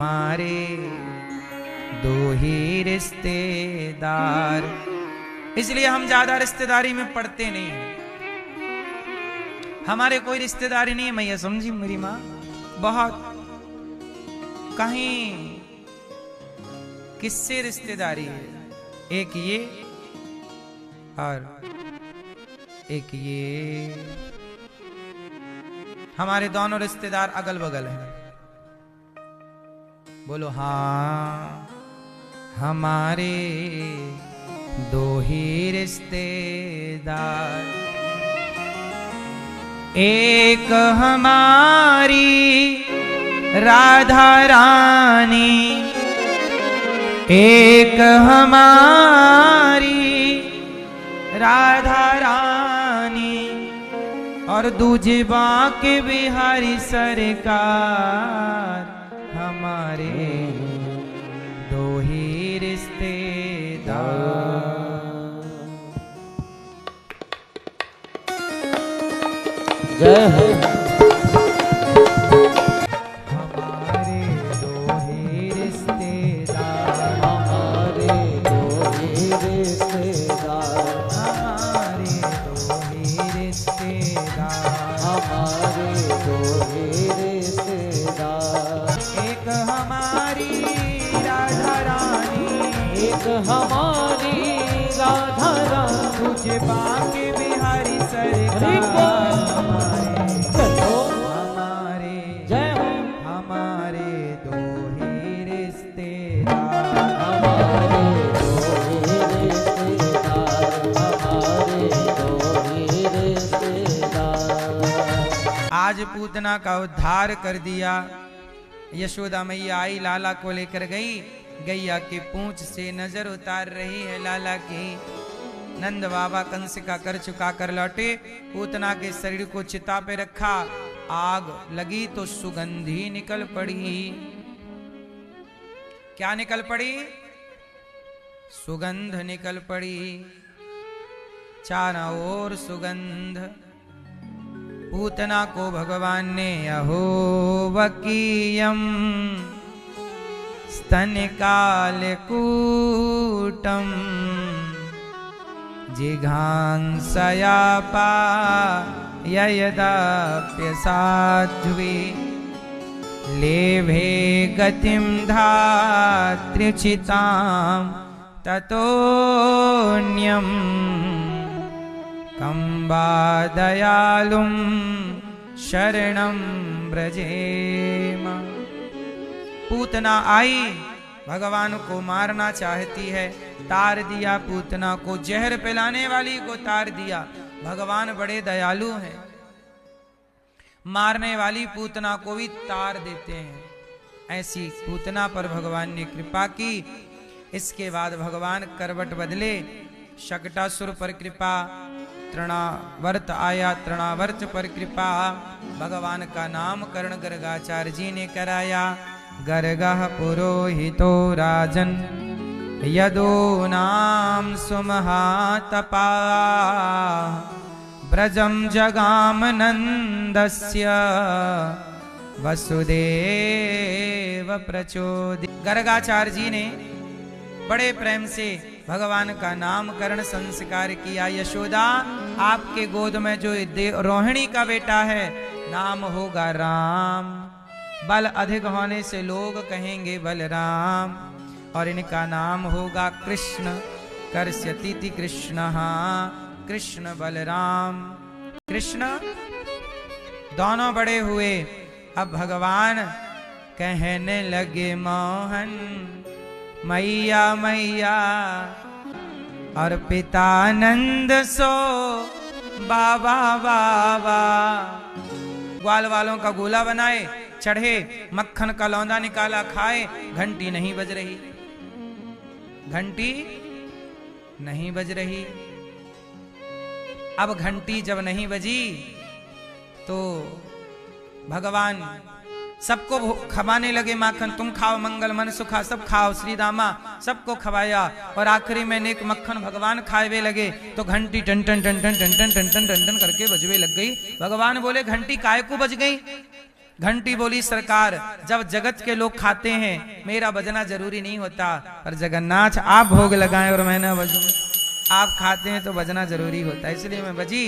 हमारे दो ही रिश्तेदार, इसलिए हम ज्यादा रिश्तेदारी में पड़ते नहीं। हमारे कोई रिश्तेदारी नहीं है, मैया समझी मेरी माँ। बहुत कहीं किससे रिश्तेदारी है, एक ये और एक ये, हमारे दोनों रिश्तेदार अगल बगल हैं। बोलो हाँ, हमारे दो ही रिश्तेदार, एक हमारी राधा रानी, एक हमारी राधा रानी, और दूजे बांके बिहारी सरकार, हमारे दो ही रिश्तेदार। जय हो। हमारे दो ही रिश्तेदार, हमारे दो ही रिश्तेदार, हमारे दो ही रिश्तेदार, हमारे दो ही रिश्तेदार, एक हमारी राधा रानी, एक हमारी राधा रानी, तुझे बांके बिहारी सरकार, चलो हमारे जय हो। हमारे दो ही रिश्तेदार, हमारे दो ही रिश्तेदार, हमारे दो ही रिश्तेदार। आज पूतना का उद्धार कर दिया। यशोदा मैया आई, लाला को लेकर गई, गैया के पूंछ से नजर उतार रही है लाला की। नंद बाबा कंस का कर चुका कर लौटे, पूतना के शरीर को चिता पे रखा, आग लगी तो सुगंधी निकल पड़ी। क्या निकल पड़ी? सुगंध निकल पड़ी, चारों ओर सुगंध। पूतना को भगवान ने अहो वकीयम स्तनकाल कूटम जिघांसयापा ययदाप्य साध्वी लेभे गतिम धात्र्युचितां ततोऽन्यं कंबा दयालुं शरणं व्रजेम। पूतना आई, भगवान को मारना चाहती है, तार दिया पूतना को, जहर पिलाने वाली को तार दिया। भगवान बड़े दयालु हैं, मारने वाली पूतना को भी तार देते हैं। ऐसी पूतना पर भगवान ने कृपा की। इसके बाद भगवान करवट बदले, शकटासुर पर कृपा, तृणावर्त आया, तृणावर्त पर कृपा। भगवान का नामकरण गर्गाचार्य जी ने कराया। गर्गः पुरोहितो राजन यदो नाम सुमहातपा ब्रजम जगाम नंदस्य वसुदेव प्रचोदित। गर्गाचार्य जी ने बड़े प्रेम से भगवान का नामकरण संस्कार किया। यशोदा, आपके गोद में जो रोहिणी का बेटा है, नाम होगा राम। बल अधिक होने से लोग कहेंगे बलराम, और इनका नाम होगा कृष्ण। कर्ष्यति कृष्ण, कृष्ण बलराम। कृष्ण दोनों बड़े हुए। अब भगवान कहने लगे मोहन मैया मैया, और पिता नंद सो बाबा बाबा। ग्वाल वालों का गोला बनाए, चढ़े, मक्खन का लौंदा निकाला, खाए, घंटी नहीं बज रही, घंटी नहीं बज रही। अब घंटी जब नहीं बजी तो भगवान सबको खवाने लगे माखन। तुम खाओ, मंगल मन सुखा, सब खाओ, श्री रामा सबको खवाया। और आखिरी में एक मक्खन भगवान खाए लगे तो घंटी टन टन टन टन टन टन टन टन टन टन करके बजवे लग गई। भगवान बोले घंटी काय को बज गई? घंटी बोली सरकार, जब जगत के लोग खाते हैं मेरा बजना जरूरी नहीं होता, पर जगन्नाथ आप भोग लगाएं और मैं ना बजूं। आप खाते हैं तो बजना जरूरी होता है, इसलिए मैं बजी।